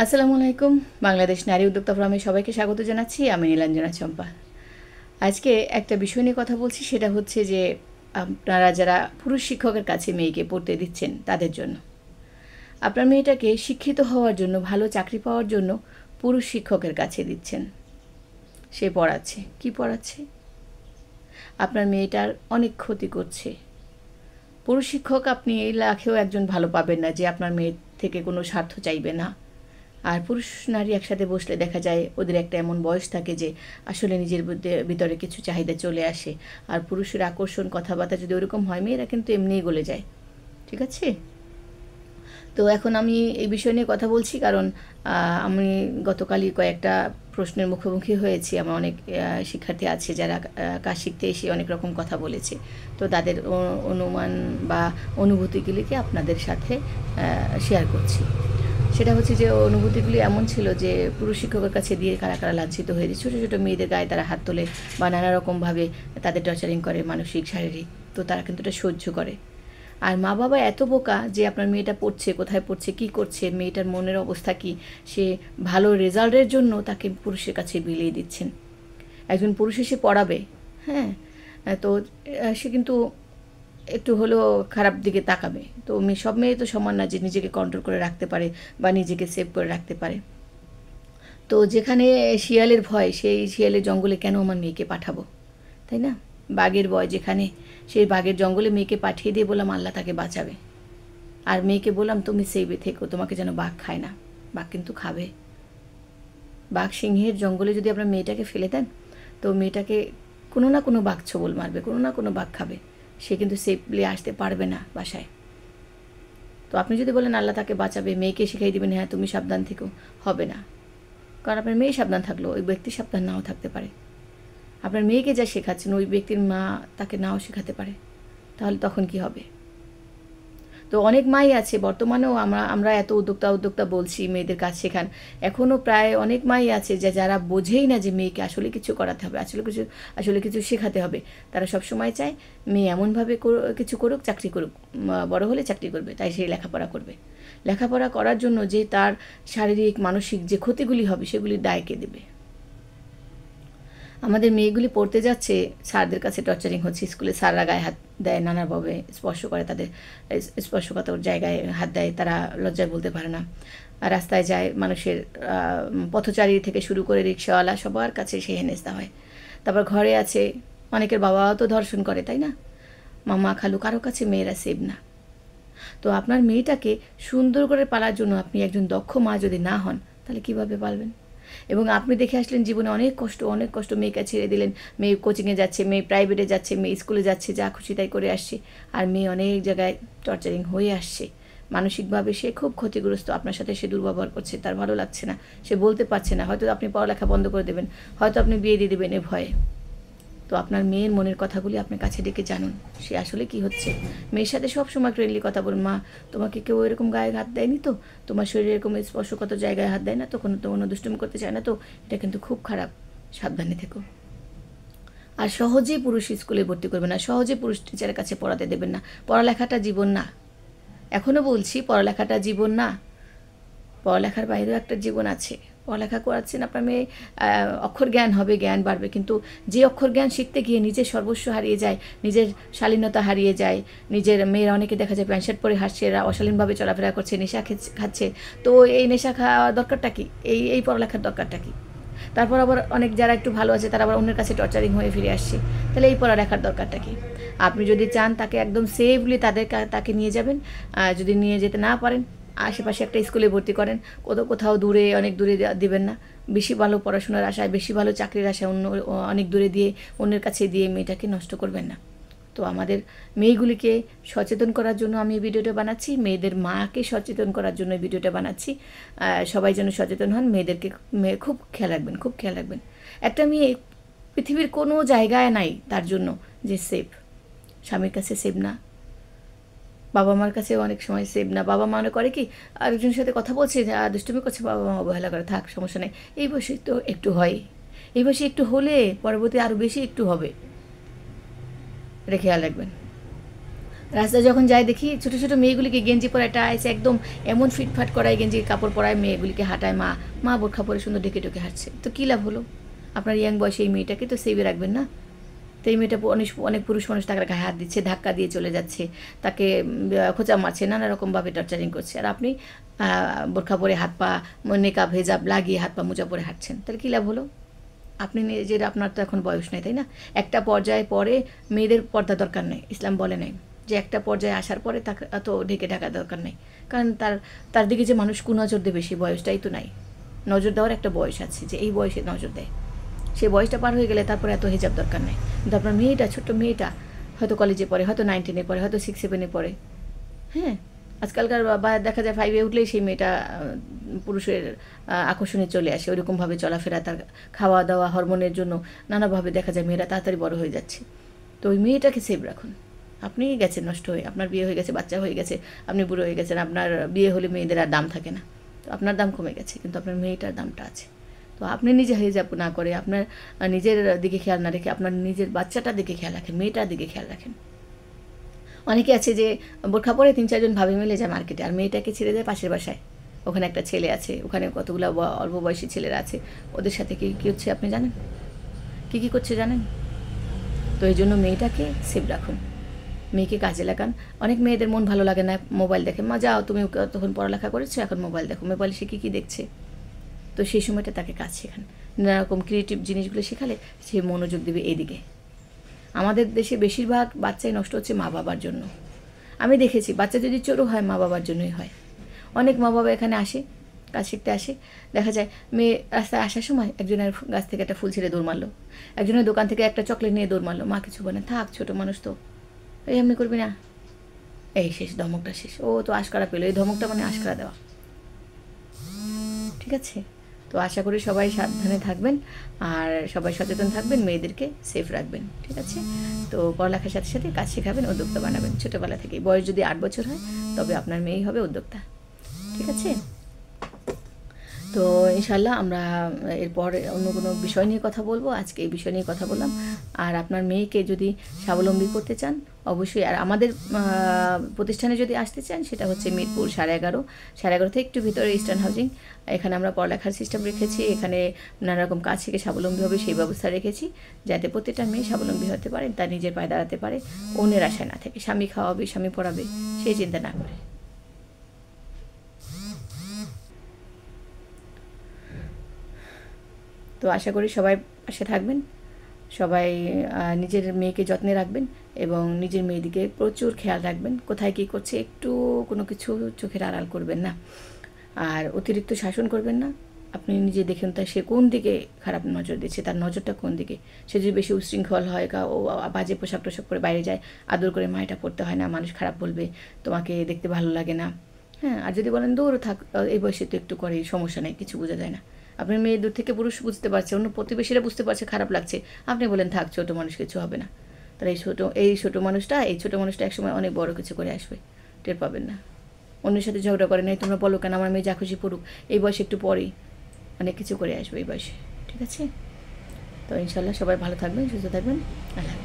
আসসালামু আলাইকুম। বাংলাদেশ নারী উদ্যোক্তা ফোরামে সবাইকে স্বাগত জানাচ্ছি। আমি নীলাঞ্জনা চম্পা। আজকে একটা বিষয় নিয়ে কথা বলছি, সেটা হচ্ছে যে আপনারা যারা পুরুষ শিক্ষকের কাছে মেয়েকে পড়তে দিচ্ছেন তাদের জন্য। আপনার মেয়েটাকে শিক্ষিত হওয়ার জন্য, ভালো চাকরি পাওয়ার জন্য পুরুষ শিক্ষকের কাছে দিচ্ছেন। সে পড়াচ্ছে। কি পড়াচ্ছে? আপনার মেয়েটার অনেক ক্ষতি করছে। পুরুষ শিক্ষক আপনি এই লাখেও একজন ভালো পাবেন না যে আপনার মেয়ের থেকে কোনো স্বার্থ চাইবে না। আর পুরুষ নারী একসাথে বসলে দেখা যায় ওদের একটা এমন বয়স থাকে যে আসলে নিজের ভিতরে কিছু চাহিদা চলে আসে। আর পুরুষের আকর্ষণ, কথাবার্তা যদি ওরকম হয়, মেয়েরা কিন্তু এমনিই গলে যায়। ঠিক আছে? তো এখন আমি এই বিষয় নিয়ে কথা বলছি কারণ আমি গতকালই কয়েকটা প্রশ্নের মুখোমুখি হয়েছি। আমার অনেক শিক্ষার্থী আছে যারা কাজ শিখতে এসে অনেক রকম কথা বলেছে। তো তাদের অনুমান বা অনুভূতিগুলিকে আপনাদের সাথে শেয়ার করছি। সেটা হচ্ছে যে অনুভূতিগুলি এমন ছিল যে পুরুষ শিক্ষকের কাছে দিয়ে কারা কারা লাঞ্ছিত হয়েছে। ছোটো ছোটো মেয়েদের গায়ে তারা হাত তোলে বা নানা রকমভাবে তাদের টর্চারিং করে, মানসিক, শারীরিক। তো তারা কিন্তু এটা সহ্য করে। আর মা বাবা এত বোকা যে আপনার মেয়েটা পড়ছে, কোথায় পড়ছে, কী করছে, মেয়েটার মনের অবস্থা কী, সে ভালো রেজাল্টের জন্য তাকে পুরুষের কাছে বিলিয়ে দিচ্ছেন। একজন পুরুষ এসে পড়াবে, হ্যাঁ, তো সে কিন্তু একটু হলেও খারাপ দিকে তাকাবে। তো সব মেয়ে তো সমান না যে নিজেকে কন্ট্রোল করে রাখতে পারে বা নিজেকে সেভ করে রাখতে পারে। তো যেখানে শিয়ালের ভয়, সেই শিয়ালের জঙ্গলে কেন আমার মেয়েকে পাঠাবো, তাই না? বাঘের ভয় যেখানে, সেই বাঘের জঙ্গলে মেয়েকে পাঠিয়ে দিয়ে বললাম আল্লাহ তাকে বাঁচাবে। আর মেয়েকে বললাম তুমি সেভে থেকো, তোমাকে যেন বাঘ খায় না। বাঘ কিন্তু খাবে। বাঘ সিংহের জঙ্গলে যদি আপনার মেয়েটাকে ফেলে দেন, তো মেয়েটাকে কোনো না কোনো বাঘ ছোবল মারবে, কোনো না কোনো বাঘ খাবে। সে কিন্তু সেফলি আসতে পারবে না বাসায়। তো আপনি যদি বলেন আল্লাহ তাকে বাঁচাবে, মেয়েকে শিখাই দেবেন হ্যাঁ তুমি সাবধান থেকো, হবে না। কারণ আপনার মেয়ে সাবধান থাকলেও ওই ব্যক্তি সাবধান নাও থাকতে পারে। আপনার মেয়েকে যা শেখাচ্ছেন ওই ব্যক্তির মা তাকে নাও শেখাতে পারে। তাহলে তখন কি হবে? তো অনেক মাই আছে বর্তমানেও, আমরা এত উদ্যোক্তা বলছি মেয়েদের কাজ শেখান, এখনও প্রায় অনেক মাই আছে যারা বোঝেই না যে মেয়েকে আসলে কিছু করাতে হবে, আসলে কিছু শেখাতে হবে। তারা সব সময় চায় মেয়ে এমনভাবে কিছু করুক, চাকরি করুক, বড় হলে চাকরি করবে, তাই সে লেখাপড়া করবে। লেখাপড়া করার জন্য যে তার শারীরিক মানসিক যে ক্ষতিগুলি হবে সেগুলির দায় কে দেবে? আমাদের মেয়েগুলি পড়তে যাচ্ছে, স্যারদের কাছে টর্চারিং হচ্ছে, স্কুলে স্যাররা গায়ে হাত দেয়, নানাভাবে স্পর্শ করে, তাদের স্পর্শকাতর জায়গায় হাত দেয়, তারা লজ্জায় বলতে পারে না। আর রাস্তায় যায় মানুষের, পথচারী থেকে শুরু করে রিক্সাওয়ালা সবার কাছে সে হেনস্থা হয়। তারপর ঘরে আছে, অনেকের বাবাও তো ধর্ষণ করে, তাই না? মামা খালু কারো কাছে মেয়েরা সেভ না। তো আপনার মেয়েটাকে সুন্দর করে পালার জন্য আপনি একজন দক্ষ মা যদি না হন, তাহলে কিভাবে পালবেন? এবং আপনি দেখে আসলেন জীবনে অনেক কষ্ট, মেয়েকে ছেড়ে দিলেন, মেয়ে কোচিংয়ে যাচ্ছে, মেয়ে প্রাইভেটে যাচ্ছে, মেয়ে স্কুলে যাচ্ছে, যা খুশি তাই করে আসছে। আর মেয়ে অনেক জায়গায় টর্চারিং হয়ে আসছে, মানসিকভাবে সে খুব ক্ষতিগ্রস্ত। আপনার সাথে সে দুর্ব্যবহার করছে, তার ভালো লাগছে না, সে বলতে পারছে না। হয়তো আপনি পড়ালেখা বন্ধ করে দেবেন, হয়তো আপনি বিয়ে দিয়ে দেবেন এ ভয়ে। তো আপনার মেয়ের মনের কথাগুলি আপনার কাছে ডেকে জানুন, সে আসলে কি হচ্ছে। মেয়ের সাথে সবসময় ফ্রেন্ডলি কথা বলুন, মা তোমাকে কেউ এরকম গায়ে হাত দেয়নি তো, তোমার শরীরে এরকম স্পর্শগত জায়গায় হাত দেয় না তো, কোনো দুষ্টুমি করতে চায় না তো, এটা কিন্তু খুব খারাপ, সাবধানে থেকো। আর সহজেই পুরুষ স্কুলে ভর্তি করবেন না, সহজে পুরুষ টিচারের কাছে পড়াতে দেবেন না। পড়ালেখাটা জীবন না। এখনও বলছি পড়ালেখাটা জীবন না, পড়ালেখার বাইরেও একটা জীবন আছে। পড়ালেখা করাচ্ছেন আপনার মেয়ে, অক্ষর জ্ঞান হবে, জ্ঞান বাড়বে, কিন্তু যে অক্ষর জ্ঞান শিখতে গিয়ে নিজের সর্বস্ব হারিয়ে যায়, নিজের শালীনতা হারিয়ে যায়, নিজের মেয়েরা অনেকে দেখা যায় প্যান্ট শার্ট পরে হাসছে, এরা অশালীনভাবে চলাফেরা করছে, নেশা খাচ্ছে। তো এই নেশা খাওয়া দরকারটা কি? এই পড়ালেখার দরকারটা কি? তারপর আবার অনেক যারা একটু ভালো আছে তারা আবার অন্যের কাছে টর্চারিং হয়ে ফিরে আসছে। তাহলে এই পড়ালেখার দরকারটা কি? আপনি যদি চান তাকে একদম সেফলি তাকে নিয়ে যাবেন, যদি নিয়ে যেতে না পারেন আশেপাশে একটা স্কুলে ভর্তি করেন, কোথাও দূরে, অনেক দূরে দিবেন না। বেশি ভালো পড়াশোনার আশায়, বেশি ভালো চাকরির আশায় অনেক দূরে দিয়ে, অন্যের কাছে দিয়ে মেয়েটাকে নষ্ট করবেন না। তো আমাদের মেয়েগুলিকে সচেতন করার জন্য আমি এই ভিডিওটা বানাচ্ছি, মেয়েদের মাকে সচেতন করার জন্য এই ভিডিওটা বানাচ্ছি। সবাই যেন সচেতন হন, মেয়েদেরকে খুব খেয়াল রাখবেন, খুব খেয়াল রাখবেন। একটা মেয়ে পৃথিবীর কোনো জায়গায় নাই তার জন্য যে সেফ। স্বামীর কাছে সেফ না, বাবা মার কাছে অনেক সময় সেভ না। বাবা মা মনে করে কি আরেকজনের সাথে কথা বলছে, দুষ্টুমি করছে, বাবা মা অবহেলা করে, থাক সমস্যা নেই। এই বয়সে তো একটু হয়, এই বয়সে একটু হলে পরবর্তী আরও বেশি একটু হবে, এটা খেয়াল রাখবেন। রাস্তায় যখন যাই দেখি ছোটো ছোটো মেয়েগুলিকে গেঞ্জি পরায় টাইস একদম এমন ফিটফাট করায় গেঞ্জির কাপড় পরায় মেয়েগুলিকে হাঁটায় মা মা বোরখা পরে সুন্দর ঢেকে ঢুকে হাঁটছে। তো কী লাভ হলো? আপনার ইয়াং বয়সে এই মেয়েটাকে তো সেভে রাখবেন না। তো এই মেয়েটা অনেক অনেক পুরুষ মানুষ তাকে গায়ে হাত দিচ্ছে, ধাক্কা দিয়ে চলে যাচ্ছে, তাকে খোঁচা মারছে, নানা রকমভাবে টর্চারিং করছে, আর আপনি বোরখা পরে হাত পা নেকাব হেজাব লাগিয়ে হাত পা মোজা পরে হাঁটছেন। তাহলে কী লাভ হলো? আপনি নিজের, আপনার তো এখন বয়স নেই, তাই না? একটা পর্যায়ে পরে মেয়েদের পর্দা দরকার নেই, ইসলাম বলে নাই যে একটা পর্যায়ে আসার পরে তাকে এত ঢেকে ঢাকা দরকার নেই। কারণ তার দিকে যে মানুষ কুনজর দেবে সেই বয়সটাই তো নাই। নজর দেওয়ার একটা বয়স আছে, যে এই বয়সে নজর দেয়। সেই বয়সটা পার হয়ে গেলে তারপরে এত হিজাব দরকার নেই। কিন্তু আপনার মেয়েটা, ছোট্ট মেয়েটা, হয়তো কলেজে পড়ে, হয়তো 9, 10-এ পড়ে, হয়তো 6, 7-এ পড়ে। হ্যাঁ, আজকালকার বা দেখা যায় 5-এ উঠলেই সেই মেয়েটা পুরুষের আকর্ষণে চলে আসে। ওইরকমভাবে চলাফেরা, তার খাওয়া দাওয়া, হরমোনের জন্য নানাভাবে দেখা যায় মেয়েরা তাড়াতাড়ি বড় হয়ে যাচ্ছে। তো ওই মেয়েটাকে সেভ রাখুন। আপনি গেছেন নষ্ট হয়ে, আপনার বিয়ে হয়ে গেছে, বাচ্চা হয়ে গেছে, আপনি বুড়ো হয়ে গেছেন, আপনার বিয়ে হলে মেয়েদের আর দাম থাকে না। তো আপনার দাম কমে গেছে, কিন্তু আপনার মেয়েটার দামটা আছে। তো আপনি নিজে হিজাব না করে, আপনার নিজের দিকে খেয়াল না রেখে, আপনার নিজের বাচ্চাটার দিকে খেয়াল রাখেন, মেয়েটার দিকে খেয়াল রাখেন। অনেকে আছে যে বোরখা পরে 3-4 জন ভাবে মিলে যায় মার্কেটে, আর মেয়েটাকে ছেড়ে দেয় পাশের বাসায়। ওখানে একটা ছেলে আছে, ওখানে কতগুলো অল্প বয়সী ছেলেরা আছে, ওদের সাথে কী হচ্ছে আপনি জানেন? কী করছে জানেন? তো এই জন্য মেয়েটাকে সেভ রাখুন, মেয়েকে কাজে লাগান। অনেক মেয়েদের মন ভালো লাগে না, মোবাইল দেখে। মা যাও, তুমি তখন পড়ালেখা করেছো, এখন মোবাইল দেখো। মোবাইলে সে কী দেখছে? তো সেই সময়টা তাকে কাজ শেখান, নানারকম ক্রিয়েটিভ জিনিসগুলো শেখালে সে মনোযোগ দেবে এদিকে। আমাদের দেশে বেশিরভাগ বাচ্চাই নষ্ট হচ্ছে মা বাবার জন্য। আমি দেখেছি বাচ্চা যদি চোরও হয় মা বাবার জন্যই হয়। অনেক মা বাবা এখানে আসে, কাজ শিখতে আসে, দেখা যায় মেয়ে রাস্তায় আসার সময় একজনের গাছ থেকে একটা ফুল ছেড়ে দৌড় মারলো, একজনের দোকান থেকে একটা চকলেট নিয়ে দৌড় মারলো। মা কিছু বলে, থাক ছোটো মানুষ তো, এই এমনি করবি না, এই শেষ, ধমকটা শেষ। ও তো আশকারা পেলো, এই ধমকটা মানে আশকারা দেওয়া। ঠিক আছে? তো আশা করি সবাই সাবধানে থাকবেন, আর সবাই সচেতন থাকবেন, মেয়েদেরকে সেফ রাখবেন। ঠিক আছে? তো পড়ালেখার সাথে সাথে কাজ শেখাবেন, উদ্যোক্তা বানাবেন ছোটোবেলা থেকে। বয়স যদি 8 বছর হয় তবে আপনার মেয়েই হবে উদ্যোক্তা। ঠিক আছে? তো ইনশাল্লাহ আমরা এরপর অন্য কোনো বিষয় নিয়ে কথা বলবো। আজকে এই বিষয় নিয়ে কথা বললাম। আর আপনার মেয়েকে যদি স্বাবলম্বী করতে চান অবশ্যই, আর আমাদের প্রতিষ্ঠানে যদি আসতে চান, সেটা হচ্ছে মিরপুর 11:30, 11:30 থেকে একটু ভিতরে ইস্টার্ন হাউজিং। এখানে আমরা পড়ালেখার সিস্টেম রেখেছি, এখানে নানা রকম কাজ শিখে স্বাবলম্বী হবে সেই ব্যবস্থা রেখেছি, যাতে প্রত্যেকটা মেয়ে স্বাবলম্বী হতে পারে, তার নিজের পায়ে দাঁড়াতে পারে, অন্যের আশায় না থাকে, স্বামী খাওয়াবে, স্বামী পড়াবে সেই চিন্তা না করে। তো আশা করি সবাই পাশে থাকবেন, সবাই নিজের মেয়েকে যত্নে রাখবেন, এবং নিজের মেয়েদিকে প্রচুর খেয়াল রাখবেন। কোথায় কী করছে একটু কোনো কিছু চোখের আড়াল করবেন না, আর অতিরিক্ত শাসন করবেন না। আপনি নিজে দেখেন তা সে কোন দিকে খারাপ নজর দিচ্ছে, তার নজরটা কোন দিকে। সে যদি বেশি উশৃঙ্খল হয়, ও বাজে পোশাক টোশাক পরে বাইরে যায়, আদর করে মা এটা পড়তে হয় না, মানুষ খারাপ বলবে, তোমাকে দেখতে ভালো লাগে না। হ্যাঁ, আর যদি বলেন দূর থাক, এই বয়সে তো একটু করে, সমস্যা নেই, কিছু বোঝা যায় না। আপনার মেয়ে দূর থেকে পুরুষ বুঝতে পারছে, অন্য প্রতিবেশীরা বুঝতে পারছে খারাপ লাগছে, আপনি বলেন থাক, ছোটো মানুষ, কিছু হবে না। তাহলে এই ছোটো মানুষটা একসময় অনেক বড় কিছু করে আসবে, টের পাবেন না। অন্যের সাথে ঝগড়া করে নাই, তোমরা বলো কেন, আমার মেয়ে যা খুশি পড়ুক, এই বয়সে একটু পরেই অনেক কিছু করে আসবে এই বয়সে। ঠিক আছে? তো ইনশাল্লাহ সবাই ভালো থাকবেন, সুস্থ থাকবেন। আল্লাহ।